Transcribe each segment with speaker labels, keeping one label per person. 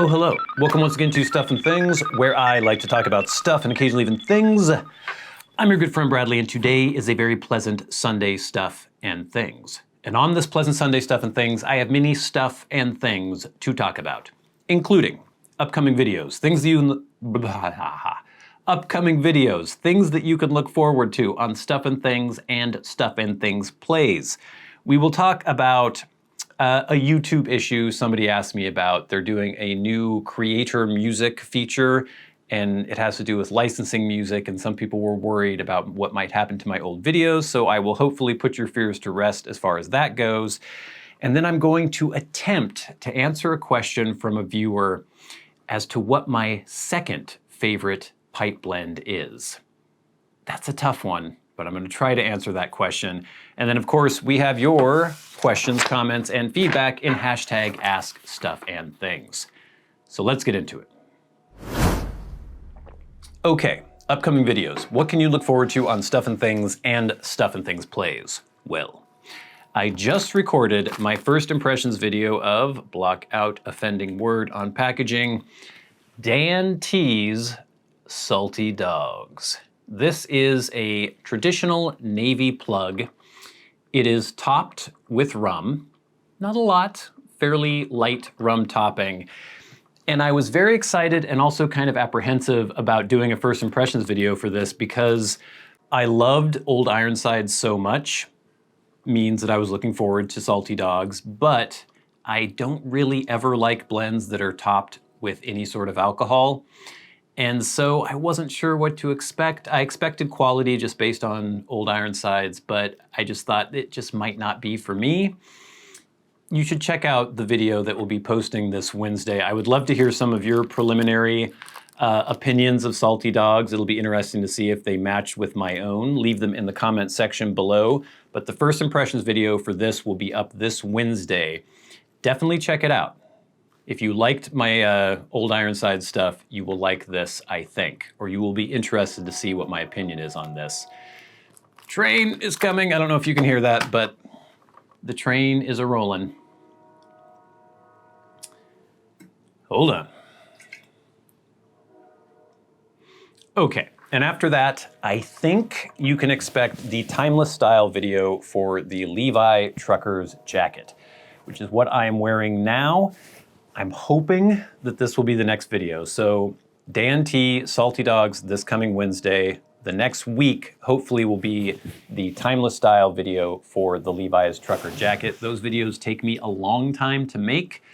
Speaker 1: Oh, hello. Welcome once again to Stuff and Things, where I like to talk about stuff and occasionally even things. I'm your good friend Bradley, and today is a very pleasant Sunday Stuff and Things. And on this pleasant Sunday Stuff and Things, I have many stuff and things to talk about, including upcoming videos, things that you can look forward to on Stuff and Things and Stuff and Things Plays. We will talk about a YouTube issue somebody asked me about. They're doing a new creator music feature, and it has to do with licensing music, and some people were worried about what might happen to my old videos, so I will hopefully put your fears to rest as far as that goes. And then I'm going to attempt to answer a question from a viewer as to what my second favorite pipe blend is. That's a tough one, but I'm going to try to answer that question. And then, of course, we have your questions, comments, and feedback in hashtag askstuffandthings. So let's get into it. Okay, upcoming videos. What can you look forward to on Stuff and Things and Stuff and Things Plays? Well, I just recorded my first impressions video of, block out offending word on packaging, Dan T's Salty Dogs. This is a traditional Navy plug. It is topped with rum, not a lot, fairly light rum topping. And I was very excited and also kind of apprehensive about doing a first impressions video for this because I loved Old Ironsides so much, means that I was looking forward to Salty Dogs, but I don't really ever like blends that are topped with any sort of alcohol. And so I wasn't sure what to expect. I expected quality just based on Old Ironsides, but I just thought it just might not be for me. You should check out the video that we'll be posting this Wednesday. I would love to hear some of your preliminary opinions of Salty Dogs. It'll be interesting to see if they match with my own. Leave them in the comment section below. But the first impressions video for this will be up this Wednesday. Definitely check it out. If you liked my Old Ironside stuff, you will like this, I think, or you will be interested to see what my opinion is on this. Train is coming. I don't know if you can hear that, but the train is a-rolling. Hold on. Okay, and after that, I think you can expect the timeless style video for the Levi trucker's jacket, which is what I am wearing now. I'm hoping that this will be the next video. So Dan T, Salty Dogs this coming Wednesday. The next week, hopefully, will be the timeless style video for the Levi's trucker jacket. Those videos take me a long time to make,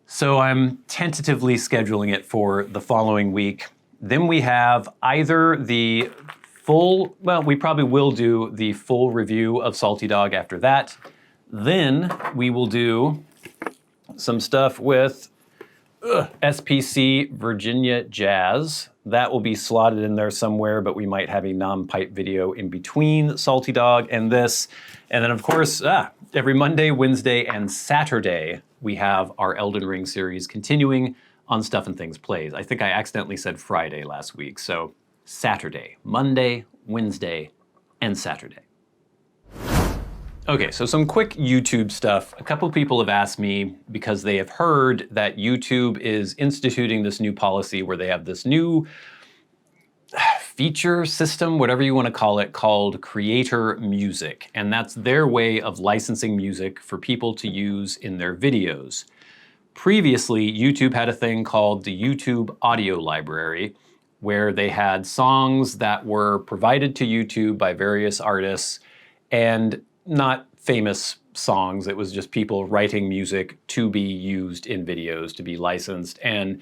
Speaker 1: so I'm tentatively scheduling it for the following week. Then we have either the full, well, we probably will do the full review of Salty Dog after that. Then we will do some stuff with SPC Virginia Jazz. That will be slotted in there somewhere, but we might have a non-pipe video in between Salty Dog and this. And then, of course, every Monday, Wednesday, and Saturday, we have our Elden Ring series continuing on Stuff and Things Plays. I think I accidentally said Friday last week, so Saturday, Monday, Wednesday, and Saturday. Okay, so some quick YouTube stuff. A couple people have asked me because they have heard that YouTube is instituting this new policy where they have this new feature system, whatever you want to call it, called creator music. And that's their way of licensing music for people to use in their videos. Previously, YouTube had a thing called the YouTube Audio Library, where they had songs that were provided to YouTube by various artists, and not famous songs. It was just people writing music to be used in videos, to be licensed. And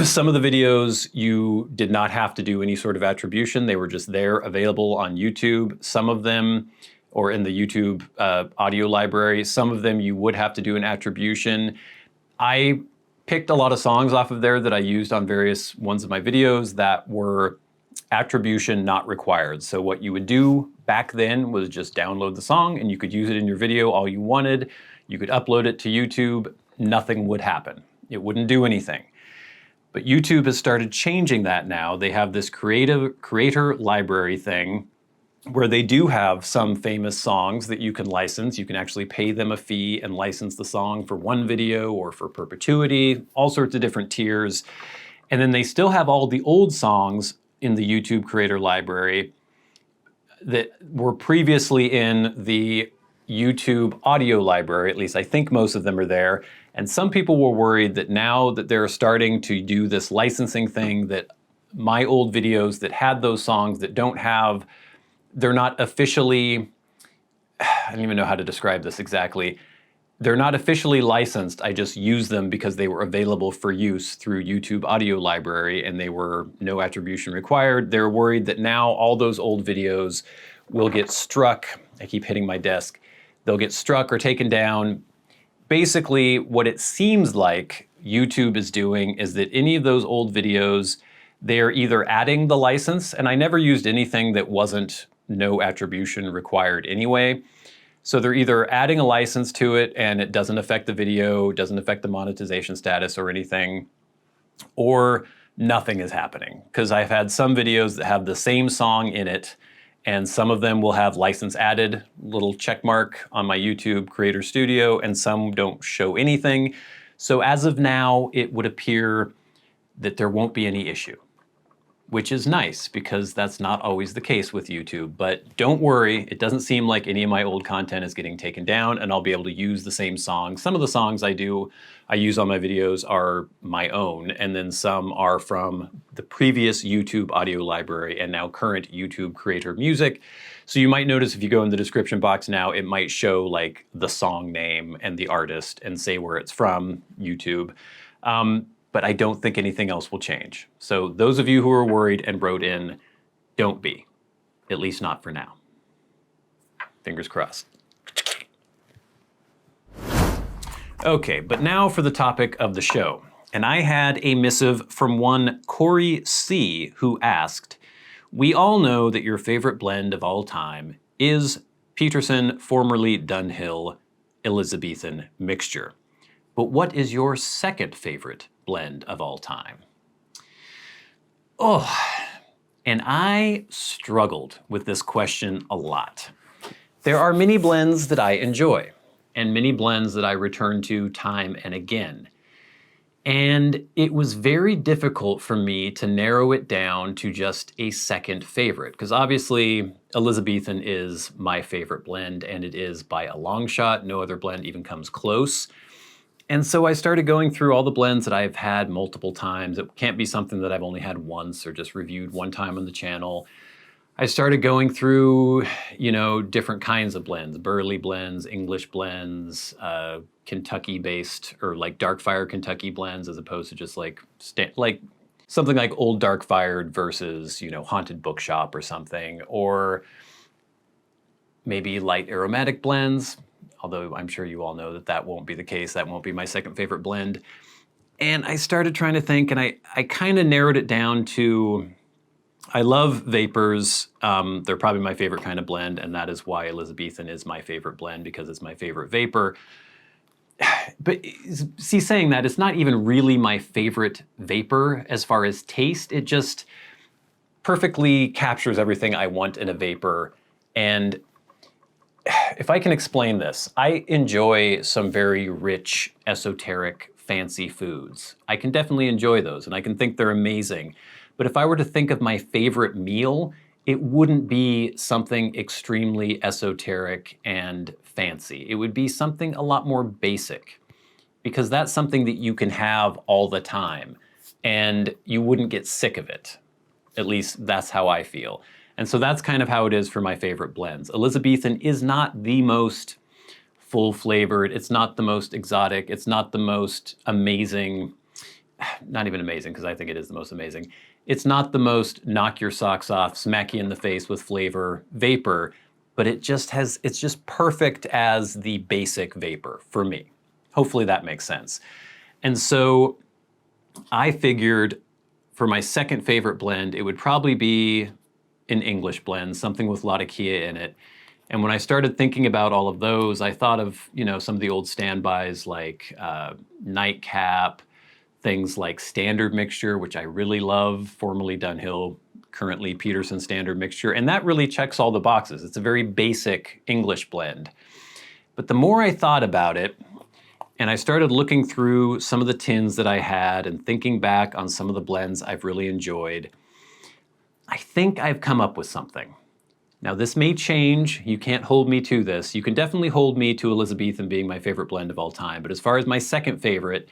Speaker 1: some of the videos you did not have to do any sort of attribution. They were just there available on YouTube. Some of them, or in the YouTube audio library, some of them you would have to do an attribution. I picked a lot of songs off of there that I used on various ones of my videos that were attribution not required. So what you would do back then was just download the song and you could use it in your video all you wanted. You could upload it to YouTube. Nothing would happen. It wouldn't do anything. But YouTube has started changing that now. They have this creator library thing where they do have some famous songs that you can license. You can actually pay them a fee and license the song for one video or for perpetuity, all sorts of different tiers. And then they still have all the old songs in the YouTube creator library that were previously in the YouTube audio library. At least I think most of them are there. And some people were worried that now that they're starting to do this licensing thing, that my old videos that had those songs that don't have, they're not officially, I don't even know how to describe this exactly. They're not officially licensed. I just use them because they were available for use through YouTube Audio Library and they were no attribution required. They're worried that now all those old videos will get struck. I keep hitting my desk. They'll get struck or taken down. Basically, what it seems like YouTube is doing is that any of those old videos, they're either adding the license, and I never used anything that wasn't no attribution required anyway. So they're either adding a license to it and it doesn't affect the video, doesn't affect the monetization status or anything, or nothing is happening. Because I've had some videos that have the same song in it, and some of them will have license added, little check mark on my YouTube Creator Studio, and some don't show anything. So as of now, it would appear that there won't be any issue, which is nice because that's not always the case with YouTube. But don't worry, it doesn't seem like any of my old content is getting taken down, and I'll be able to use the same songs. Some of the songs I use on my videos are my own, and then some are from the previous YouTube audio library and now current YouTube creator music. So you might notice if you go in the description box now, it might show like the song name and the artist and say where it's from, YouTube. But I don't think anything else will change. So those of you who are worried and wrote in, don't be, at least not for now. Fingers crossed. Okay, but now for the topic of the show. And I had a missive from one Corey C, who asked, we all know that your favorite blend of all time is Peterson, formerly Dunhill, Elizabethan mixture. But what is your second favorite blend of all time? Oh, and I struggled with this question a lot. There are many blends that I enjoy, and many blends that I return to time and again. And it was very difficult for me to narrow it down to just a second favorite, because obviously Elizabethan is my favorite blend, and it is by a long shot. No other blend even comes close. And so I started going through all the blends that I've had multiple times. It can't be something that I've only had once or just reviewed one time on the channel. I started going through, different kinds of blends, Burley blends, English blends, Kentucky-based or like dark fire Kentucky blends, as opposed to just like something like old dark fired versus, haunted bookshop or something, or maybe light aromatic blends. Although I'm sure you all know that that won't be the case. That won't be my second favorite blend. And I started trying to think, and I kind of narrowed it down to, I love vapors. They're probably my favorite kind of blend, and that is why Elizabethan is my favorite blend, because it's my favorite vapor. But see, saying that, it's not even really my favorite vapor as far as taste. It just perfectly captures everything I want in a vapor. And if I can explain this, I enjoy some very rich, esoteric, fancy foods. I can definitely enjoy those, and I can think they're amazing. But if I were to think of my favorite meal, it wouldn't be something extremely esoteric and fancy. It would be something a lot more basic, because that's something that you can have all the time, and you wouldn't get sick of it. At least that's how I feel. And so that's kind of how it is for my favorite blends. Elizabethan is not the most full-flavored, it's not the most exotic, it's not the most amazing, not even amazing, because I think it is the most amazing. It's not the most knock your socks off, smack you in the face with flavor vapor, but it's just perfect as the basic vapor for me. Hopefully that makes sense. And so I figured for my second favorite blend, it would probably be an English blend, something with a lot of Kia in it. And when I started thinking about all of those, I thought of, some of the old standbys like Nightcap, things like Standard Mixture, which I really love, formerly Dunhill, currently Peterson Standard Mixture, and that really checks all the boxes. It's a very basic English blend. But the more I thought about it, and I started looking through some of the tins that I had and thinking back on some of the blends I've really enjoyed, I think I've come up with something. Now this may change, you can't hold me to this. You can definitely hold me to Elizabethan being my favorite blend of all time, but as far as my second favorite,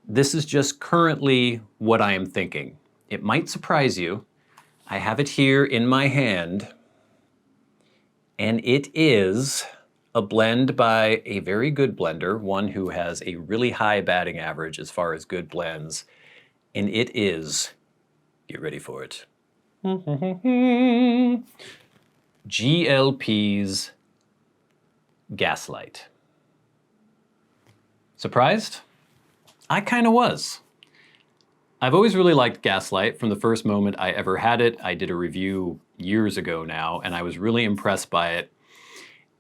Speaker 1: this is just currently what I am thinking. It might surprise you. I have it here in my hand, and it is a blend by a very good blender, one who has a really high batting average as far as good blends, and it is, get ready for it, GLP's Gaslight. Surprised? I kind of was. I've always really liked Gaslight from the first moment I ever had it. I did a review years ago now, and I was really impressed by it.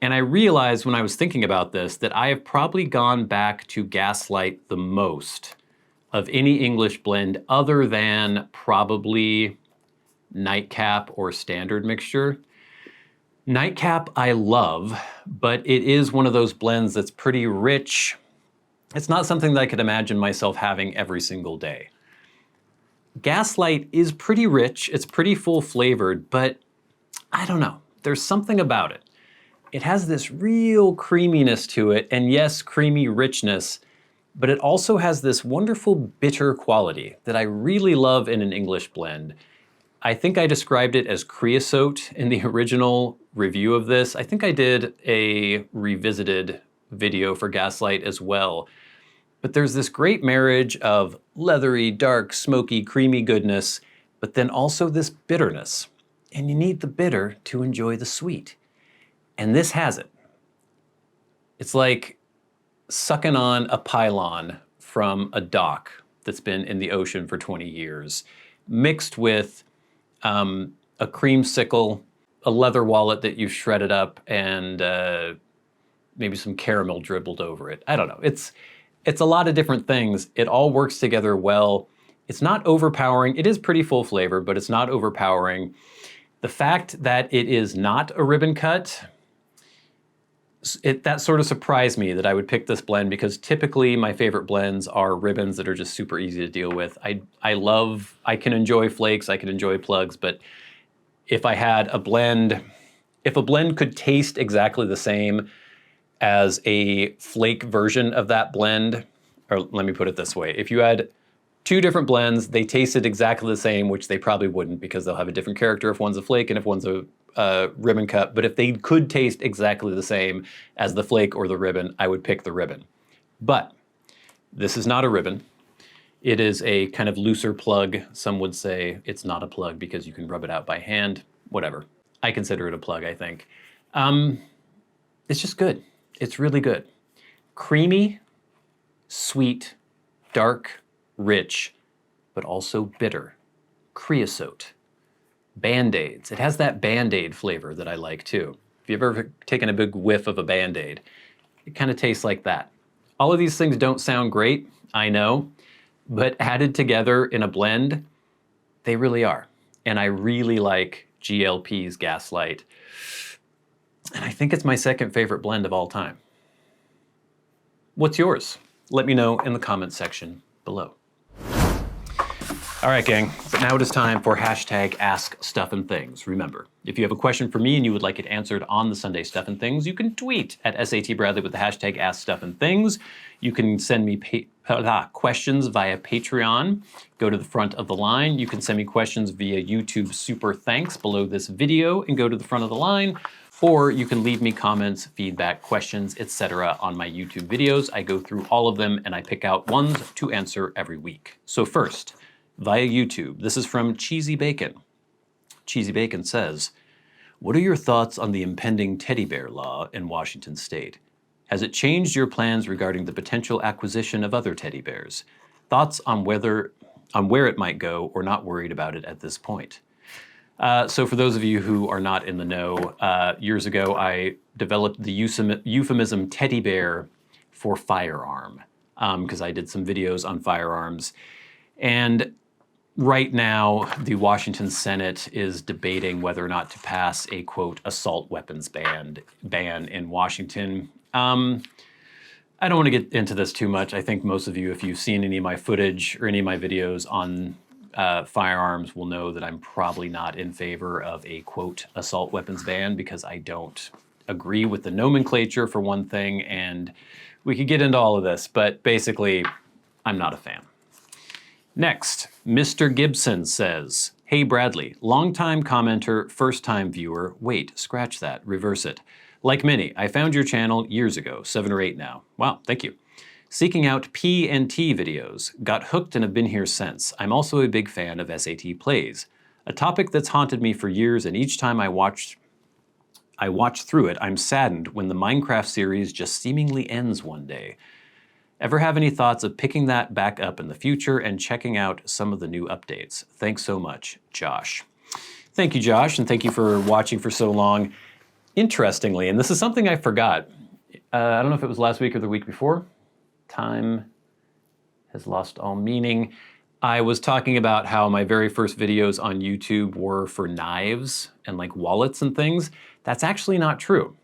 Speaker 1: And I realized when I was thinking about this that I have probably gone back to Gaslight the most of any English blend other than probably Nightcap or Standard Mixture. Nightcap I love, but it is one of those blends that's pretty rich. It's not something that I could imagine myself having every single day. Gaslight is pretty rich, it's pretty full flavored, but I don't know, there's something about it. It has this real creaminess to it, and yes, creamy richness, but it also has this wonderful bitter quality that I really love in an English blend. I think I described it as creosote in the original review of this. I think I did a revisited video for Gaslight as well. But there's this great marriage of leathery, dark, smoky, creamy goodness, but then also this bitterness. And you need the bitter to enjoy the sweet. And this has it. It's like sucking on a pylon from a dock that's been in the ocean for 20 years, mixed with a creamsicle, a leather wallet that you've shredded up, and maybe some caramel dribbled over it. I don't know. It's a lot of different things. It all works together well. It's not overpowering. It is pretty full flavor, but it's not overpowering. The fact that it is not a ribbon cut, that sort of surprised me that I would pick this blend, because typically my favorite blends are ribbons that are just super easy to deal with. I can enjoy flakes, I can enjoy plugs, but if I had a blend, if a blend could taste exactly the same as a flake version of that blend, or let me put it this way, if you had two different blends, they tasted exactly the same, which they probably wouldn't because they'll have a different character if one's a flake and if one's a ribbon cut, but if they could taste exactly the same as the flake or the ribbon, I would pick the ribbon. But this is not a ribbon. It is a kind of looser plug. Some would say it's not a plug because you can rub it out by hand, whatever. I consider it a plug, I think. It's just good. It's really good. Creamy, sweet, dark, rich, but also bitter. Creosote. Band-Aids. It has that Band-Aid flavor that I like too. If you've ever taken a big whiff of a Band-Aid, it kind of tastes like that. All of these things don't sound great, I know, but added together in a blend, they really are. And I really like GLP's Gaslight. And I think it's my second favorite blend of all time. What's yours? Let me know in the comments section below. All right, gang, but now it is time for hashtag askstuffandthings. Remember, if you have a question for me and you would like it answered on the Sunday Stuff and Things, you can tweet at SATBradley with the hashtag askstuffandthings. You can send me questions via Patreon. Go to the front of the line. You can send me questions via YouTube Super Thanks below this video and go to the front of the line. Or you can leave me comments, feedback, questions, etc. on my YouTube videos. I go through all of them and I pick out ones to answer every week. So first, via YouTube, this is from Cheesy Bacon. Cheesy Bacon says, what are your thoughts on the impending teddy bear law in Washington state? Has it changed your plans regarding the potential acquisition of other teddy bears? Thoughts on where it might go, or not worried about it at this point? So for those of you who are not in the know, years ago I developed the euphemism teddy bear for firearm, because I did some videos on firearms. And right now, the Washington Senate is debating whether or not to pass a, quote, assault weapons ban in Washington. I don't want to get into this too much. I think most of you, if you've seen any of my footage or any of my videos on firearms, will know that I'm probably not in favor of a, quote, assault weapons ban, because I don't agree with the nomenclature, for one thing, and we could get into all of this, but basically, I'm not a fan. Next, Mr. Gibson says, "Hey Bradley, long-time commenter, first-time viewer, wait, scratch that, reverse it. Like many, I found your channel years ago, 7 or 8 now. Wow, thank you. Seeking out P&T videos, got hooked and have been here since. I'm also a big fan of SAT plays, a topic that's haunted me for years, and each time I watch through it, I'm saddened when the Minecraft series just seemingly ends one day. Ever have any thoughts of picking that back up in the future and checking out some of the new updates? Thanks so much, Josh." Thank you, Josh, and thank you for watching for so long. Interestingly, and this is something I forgot, I don't know if it was last week or the week before, time has lost all meaning. I was talking about how my very first videos on YouTube were for knives and like wallets and things. That's actually not true.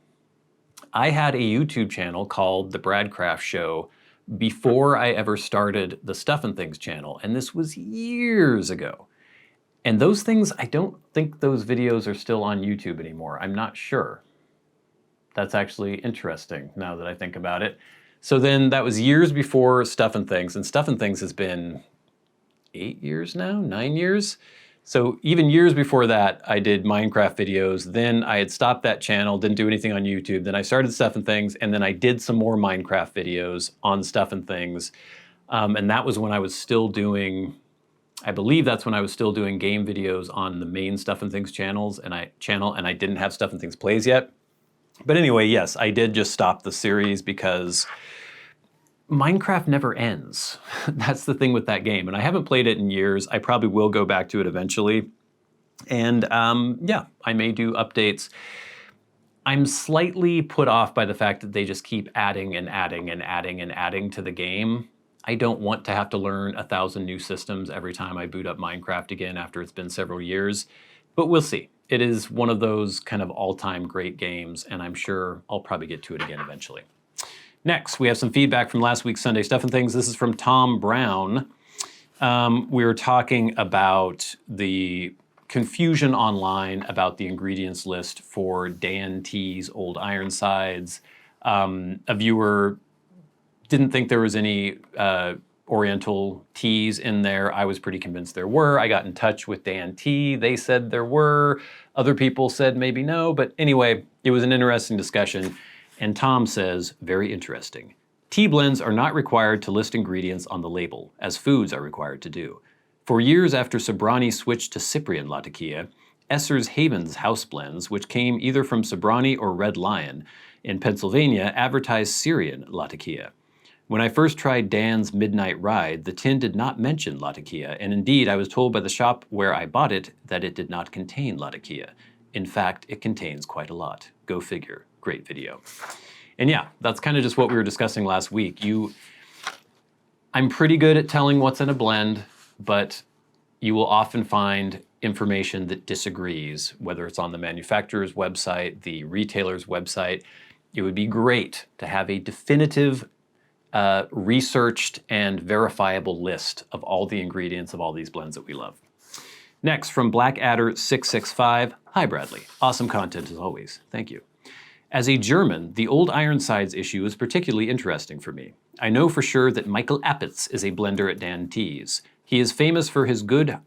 Speaker 1: I had a YouTube channel called The Brad Craft Show before I ever started the Stuff and Things channel, and this was years ago. And those things, I don't think those videos are still on YouTube anymore. I'm not sure. That's actually interesting now that I think about it. So then that was years before Stuff and Things, and Stuff and Things has been 8 years now, 9 years? So even years before that, I did Minecraft videos. Then I had stopped that channel, didn't do anything on YouTube. Then I started Stuff and Things, and then I did some more Minecraft videos on Stuff and Things. And that was when I was still doing, I believe that's when I was still doing game videos on the main Stuff and Things channel, and I didn't have Stuff and Things plays yet. But anyway, yes, I did just stop the series because Minecraft never ends. That's the thing with that game, and I haven't played it in years. I probably will go back to it eventually. And yeah, I may do updates. I'm slightly put off by the fact that they just keep adding and adding and adding and adding to the game. I don't want to have to learn 1,000 new systems every time I boot up Minecraft again after it's been several years, but we'll see. It is one of those kind of all-time great games, and I'm sure I'll probably get to it again eventually. Next, we have some feedback from last week's Sunday Stuff and Things. This is from Tom Brown. We were talking about the confusion online about the ingredients list for Dan T's Old Ironsides. A viewer didn't think there was any Oriental teas in there. I was pretty convinced there were. I got in touch with Dan T. They said there were. Other people said maybe no. But anyway, it was an interesting discussion. And Tom says, very interesting. Tea blends are not required to list ingredients on the label, as foods are required to do. For years after Sobrani switched to Cyprian Latakia, Esser's Havens House Blends, which came either from Sobrani or Red Lion in Pennsylvania, advertised Syrian Latakia. When I first tried Dan's Midnight Ride, the tin did not mention Latakia, and indeed I was told by the shop where I bought it that it did not contain Latakia. In fact, it contains quite a lot. Go figure. Great video. And yeah, that's kind of just what we were discussing last week. I'm pretty good at telling what's in a blend, but you will often find information that disagrees, whether it's on the manufacturer's website, the retailer's website. It would be great to have a definitive researched and verifiable list of all the ingredients of all these blends that we love. Next, from Blackadder665, hi Bradley, awesome content as always, thank you. As a German, the Old Ironsides issue is particularly interesting for me. I know for sure that Michael Appitz is a blender at Dan T's. He is famous for his good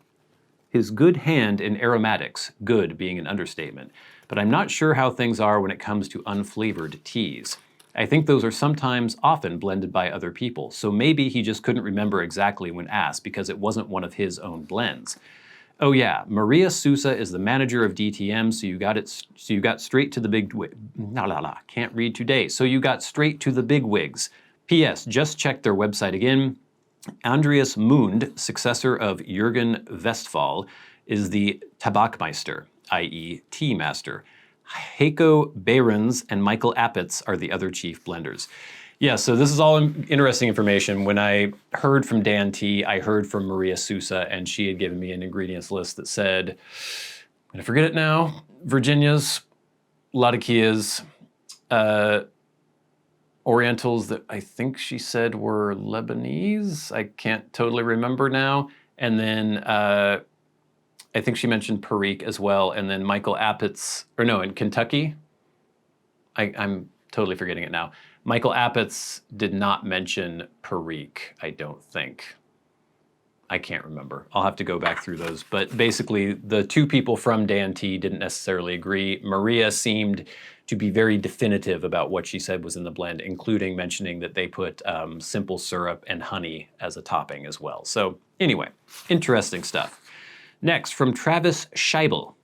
Speaker 1: hand in aromatics, good being an understatement, but I'm not sure how things are when it comes to unflavored teas. I think those are sometimes often blended by other people, so maybe he just couldn't remember exactly when asked because it wasn't one of his own blends. Oh yeah, Maria Sousa is the manager of DTM, so you got straight to the big can't read today. So you got straight to the big wigs. P.S. Just check their website again. Andreas Mund, successor of Jürgen Westphal, is the Tabakmeister, i.e. tea master. Heiko Behrens and Michael Appitz are the other chief blenders. Yeah, so this is all interesting information. When I heard from Dan T, I heard from Maria Sousa, and she had given me an ingredients list that said, I'm gonna forget it now, Virginia's, Latakias, Orientals that I think she said were Lebanese. I can't totally remember now. And then I think she mentioned Perique as well. And then Michael Appett's, or no, in Kentucky. I'm totally forgetting it now. Michael Appett's did not mention Perique, I don't think. I can't remember. I'll have to go back through those. But basically, the two people from Dan T didn't necessarily agree. Maria seemed to be very definitive about what she said was in the blend, including mentioning that they put simple syrup and honey as a topping as well. So anyway, interesting stuff. Next, from Travis Scheibel.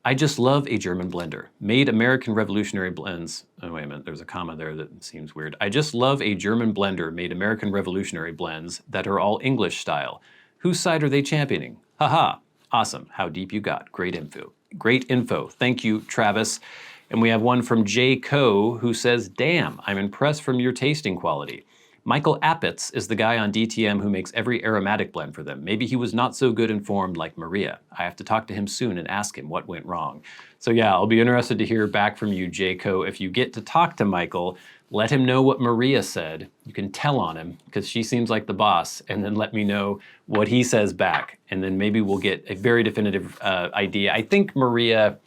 Speaker 1: I just love a German blender. Made American Revolutionary blends. Oh, wait a minute, there's a comma there that seems weird. I just love a German blender made American Revolutionary blends that are all English style. Whose side are they championing? Haha, awesome, how deep you got. Great info. Great info. Thank you, Travis. And we have one from J. Coe who says, damn, I'm impressed from your tasting quality. Michael Appett's is the guy on DTM who makes every aromatic blend for them. Maybe he was not so good informed like Maria. I have to talk to him soon and ask him what went wrong. So yeah, I'll be interested to hear back from you, J-Co. If you get to talk to Michael, let him know what Maria said. You can tell on him because she seems like the boss, and then let me know what he says back. And then maybe we'll get a very definitive idea. I think Maria,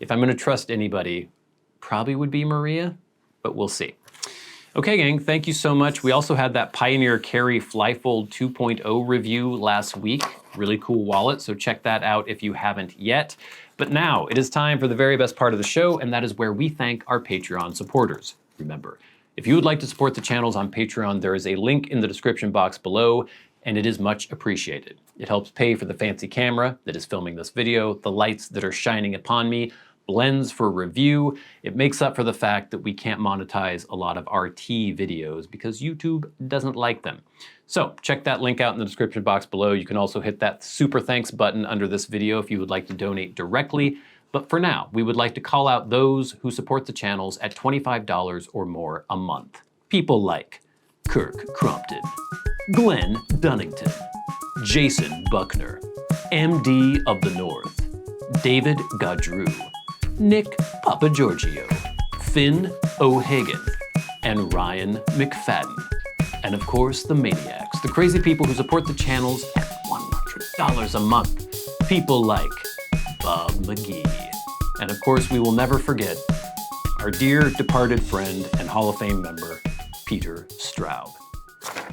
Speaker 1: if I'm gonna trust anybody, probably would be Maria, but we'll see. Okay, gang, thank you so much. We also had that Pioneer Carry Flyfold 2.0 review last week. Really cool wallet, so check that out if you haven't yet. But now it is time for the very best part of the show, and that is where we thank our Patreon supporters. Remember, if you would like to support the channels on Patreon, there is a link in the description box below, and it is much appreciated. It helps pay for the fancy camera that is filming this video, the lights that are shining upon me, blends for review. It makes up for the fact that we can't monetize a lot of RT videos because YouTube doesn't like them. So check that link out in the description box below. You can also hit that super thanks button under this video if you would like to donate directly. But for now, we would like to call out those who support the channels at $25 or more a month. People like Kirk Crompton, Glenn Dunnington, Jason Buckner, MDoftheNorth, David Gaudreau, Nick Papageorgio, Finn O'Hagan, and Ryan McFadin. And of course, the Maniacs, the crazy people who support the channels at $100 a month. People like Bob Magee. And of course, we will never forget our dear departed friend and Hall of Fame member, Peter Straub.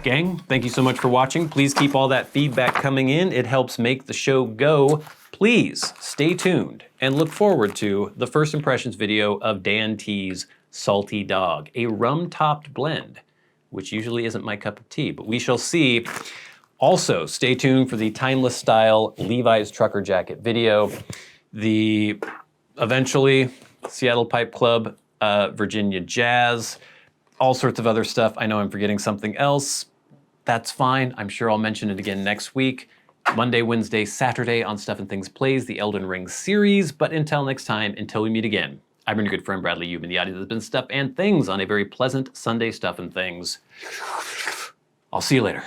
Speaker 1: Gang, thank you so much for watching. Please keep all that feedback coming in. It helps make the show go. Please stay tuned and look forward to the first impressions video of Dan T's Salty Dog, a rum-topped blend, which usually isn't my cup of tea, but we shall see. Also, stay tuned for the timeless style Levi's trucker jacket video, the eventually Seattle Pipe Club, Virginia Jazz, all sorts of other stuff. I know I'm forgetting something else. That's fine. I'm sure I'll mention it again next week. Monday, Wednesday, Saturday on Stuff and Things Plays, the Elden Ring series. But until next time, until we meet again, I've been your good friend Bradley. You've been the audience that's been Stuff and Things on a very pleasant Sunday Stuff and Things. I'll see you later.